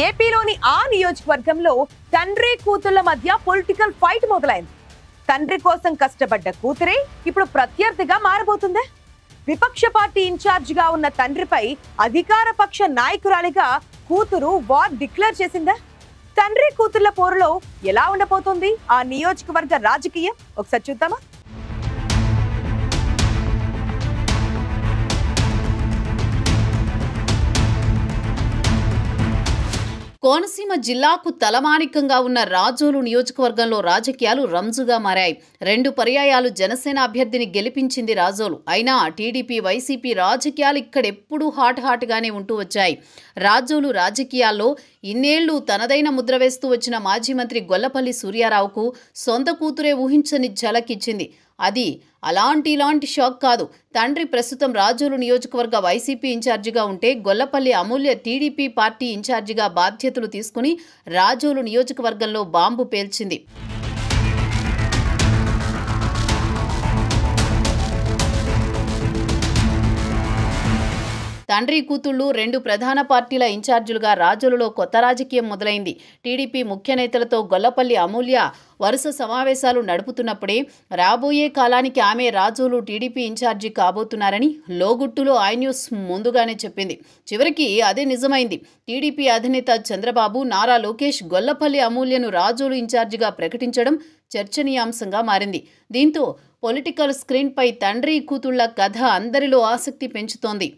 ఏపీలోని ఆ నియోజకవర్గంలో తండ్రి కూతుళ్ల మధ్య పొలిటికల్ ఫైట్ మొదలైంది. తండ్రి కోసం కష్టపడ్డ కూతురే ఇప్పుడు ప్రత్యర్థిగా మారబోతుందా? విపక్ష పార్టీ ఇన్ఛార్జిగా ఉన్న తండ్రిపై అధికార పక్ష నాయకురాలిగా కూతురు వార్ డిక్లేర్ చేసిందా? తండ్రి కూతుళ్ల పోరులో ఎలా ఉండబోతోంది ఆ నియోజకవర్గ రాజకీయం? ఒకసారి చూద్దామా? కోనసీమ జిల్లాకు తలమానికంగా ఉన్న రాజోలు నియోజకవర్గంలో రాజకీయాలు రంజుగా మారాయి. 2 పర్యాయాలు జనసేన అభ్యర్థిని గెలిపించింది రాజోలు. అయినా టీడీపీ, వైసీపీ రాజకీయాలు ఇక్కడెప్పుడూ హాట్గానే ఉంటూ వచ్చాయి. రాజోలు రాజకీయాల్లో ఇన్నేళ్లు తనదైన ముద్ర వేస్తూ వచ్చిన మాజీ మంత్రి గొల్లపల్లి సూర్యారావుకు సొంత కూతురే ఊహించని ఝలకిచ్చింది. అది ఇలాంటి షాక్ కాదు. తండ్రి ప్రస్తుతం రాజోలు నియోజకవర్గ వైసీపీ ఇన్ఛార్జిగా ఉంటే గొల్లపల్లి అమూల్య టీడీపీ పార్టీ ఇన్ఛార్జిగా బాధ్యతలు తీసుకుని రాజోలు నియోజకవర్గంలో బాంబు పేల్చింది. తండ్రి కూతుళ్లు 2 ప్రధాన పార్టీల ఇన్ఛార్జీలుగా రాజోలులో కొత్త రాజకీయం మొదలైంది. టీడీపీ ముఖ్య నేతలతో గొల్లపల్లి అమూల్య వరుస సమావేశాలు నడుపుతున్నప్పుడే రాబోయే కాలానికి ఆమె రాజోలు టీడీపీ ఇన్ఛార్జి కాబోతున్నారని లోగుట్టులో ఐన్యూస్ ముందుగానే చెప్పింది. చివరికి అదే నిజమైంది. టీడీపీ అధినేత చంద్రబాబు, నారా లోకేష్ గొల్లపల్లి అమూల్యను రాజోలు ఇన్ఛార్జిగా ప్రకటించడం చర్చనీయాంశంగా మారింది. దీంతో పొలిటికల్ స్క్రీన్పై తండ్రి కూతుళ్ల కథ అందరిలో ఆసక్తి పెంచుతోంది.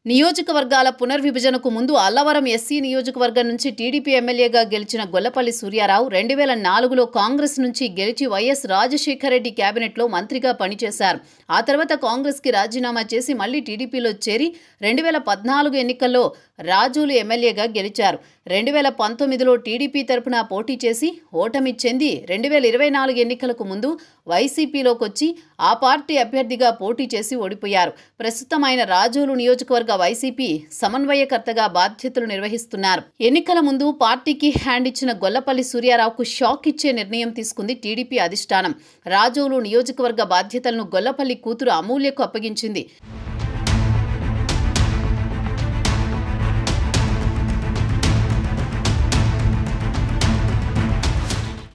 నియోజకవర్గాల పునర్విభజనకు ముందు అల్లవరం ఎస్సీ నియోజకవర్గం నుంచి టీడీపీ ఎమ్మెల్యేగా గెలిచిన గొల్లపల్లి సూర్యారావు 2004లో కాంగ్రెస్ నుంచి గెలిచి వైఎస్ రాజశేఖర రెడ్డి కేబినెట్లో మంత్రిగా పనిచేశారు. ఆ తర్వాత కాంగ్రెస్కి రాజీనామా చేసి మళ్లీ టీడీపీలో చేరి 2014 ఎన్నికల్లో రాజోలు ఎమ్మెల్యేగా గెలిచారు. 2019లో టీడీపీ తరపున పోటీ చేసి ఓటమి చెంది 2024 ఎన్నికలకు ముందు వైసీపీలోకొచ్చి ఆ పార్టీ అభ్యర్థిగా పోటీ చేసి ఓడిపోయారు. ప్రస్తుతం ఆయన రాజోలు నియోజకవర్గ వైసీపీ సమన్వయకర్తగా బాధ్యతలు నిర్వహిస్తున్నారు. ఎన్నికల ముందు పార్టీకి హ్యాండ్ ఇచ్చిన గొల్లపల్లి సూర్యారావుకు షాక్ ఇచ్చే నిర్ణయం తీసుకుంది టీడీపీ అధిష్టానం. రాజోలు నియోజకవర్గ బాధ్యతలను గొల్లపల్లి కూతురు అమూల్యకు అప్పగించింది.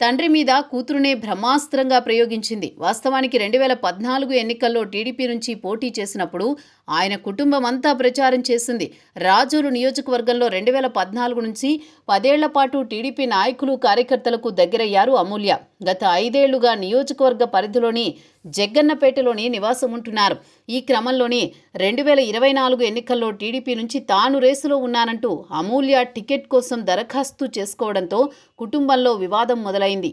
తండ్రి మీద కూతురునే బ్రహ్మాస్త్రంగా ప్రయోగించింది. వాస్తవానికి 2014 ఎన్నికల్లో టీడీపీ నుంచి పోటీ చేసినప్పుడు ఆయన కుటుంబం అంతా ప్రచారం చేసింది. రాజోలు నియోజకవర్గంలో 2014 నుంచి 10 ఏళ్ల పాటు టీడీపీ నాయకులు, కార్యకర్తలకు దగ్గరయ్యారు అమూల్య. గత 5 ఏళ్లుగా నియోజకవర్గ పరిధిలోని జగ్గన్నపేటలోని నివాసం ఉంటున్నారు. ఈ క్రమంలోనే 2024 ఎన్నికల్లో టీడీపీ నుంచి తాను రేసులో ఉన్నానంటూ అమూల్య టికెట్ కోసం దరఖాస్తు చేసుకోవడంతో కుటుంబంలో వివాదం మొదలైంది.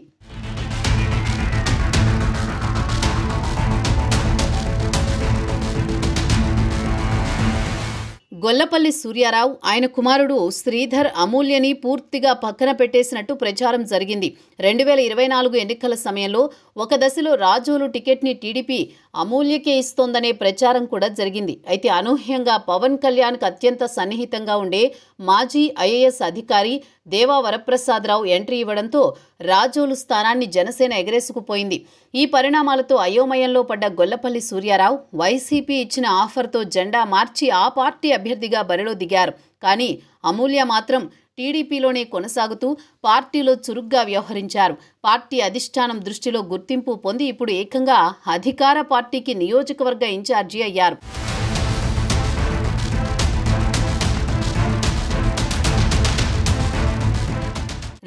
గొల్లపల్లి సూర్యారావు, ఆయన కుమారుడు శ్రీధర్ అమూల్యని పూర్తిగా పక్కన పెట్టేసినట్టు ప్రచారం జరిగింది. 2024 ఎన్నికల సమయంలో ఒక దశలో రాజోలు టికెట్ని టీడీపీ అమూల్యకే ఇస్తోందనే ప్రచారం కూడా జరిగింది. అయితే అనూహ్యంగా పవన్ కళ్యాణ్కు అత్యంత సన్నిహితంగా ఉండే మాజీ ఐఏఎస్ అధికారి దేవా వరప్రసాదరావు ఎంట్రీ ఇవ్వడంతో రాజోలు స్థానాన్ని జనసేన ఎగరేసుకుపోయింది. ఈ పరిణామాలతో అయోమయంలో పడ్డ గొల్లపల్లి సూర్యారావు వైసీపీ ఇచ్చిన ఆఫర్తో జెండా మార్చి ఆ పార్టీ అభ్యర్థిగా బరిలో దిగారు. కానీ అమూల్య మాత్రం టీడీపీలోనే కొనసాగుతూ పార్టీలో చురుగ్గా వ్యవహరించారు. పార్టీ అధిష్టానం దృష్టిలో గుర్తింపు పొంది ఇప్పుడు ఏకంగా అధికార పార్టీకి నియోజకవర్గ ఇన్ఛార్జి అయ్యారు.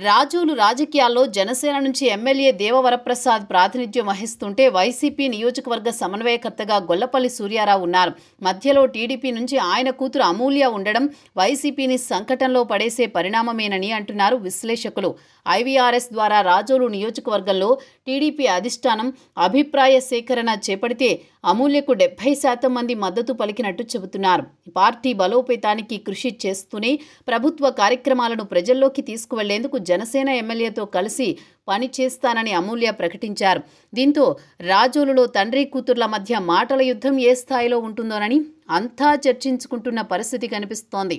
రాజోలు రాజకీయాల్లో జనసేన నుంచి ఎమ్మెల్యే దేవవరప్రసాద్ ప్రాతినిధ్యం వహిస్తుంటే వైసీపీ నియోజకవర్గ సమన్వయకర్తగా గొల్లపల్లి సూర్యారావు ఉన్నారు. మధ్యలో టీడీపీ నుంచి ఆయన కూతురు అమూల్య ఉండడం వైసీపీని సంకటంలో పడేసే పరిణామమేనని అంటున్నారు విశ్లేషకులు. ఐవీఆర్ఎస్ ద్వారా రాజోలు నియోజకవర్గంలో టీడీపీ అధిష్టానం అభిప్రాయ సేకరణ చేపడితే అమూల్యకు 70% మంది మద్దతు పలికినట్టు చెబుతున్నారు. పార్టీ బలోపేతానికి కృషి చేస్తూనే ప్రభుత్వ కార్యక్రమాలను ప్రజల్లోకి తీసుకువెళ్లేందుకు జనసేన ఎమ్మెల్యేతో కలిసి పని చేస్తానని అమూల్య ప్రకటించారు. దీంతో రాజోలులో తండ్రి కూతుర్ల మధ్య మాటల యుద్ధం ఏ స్థాయిలో ఉంటుందోనని అంతా చర్చించుకుంటున్న పరిస్థితి కనిపిస్తోంది.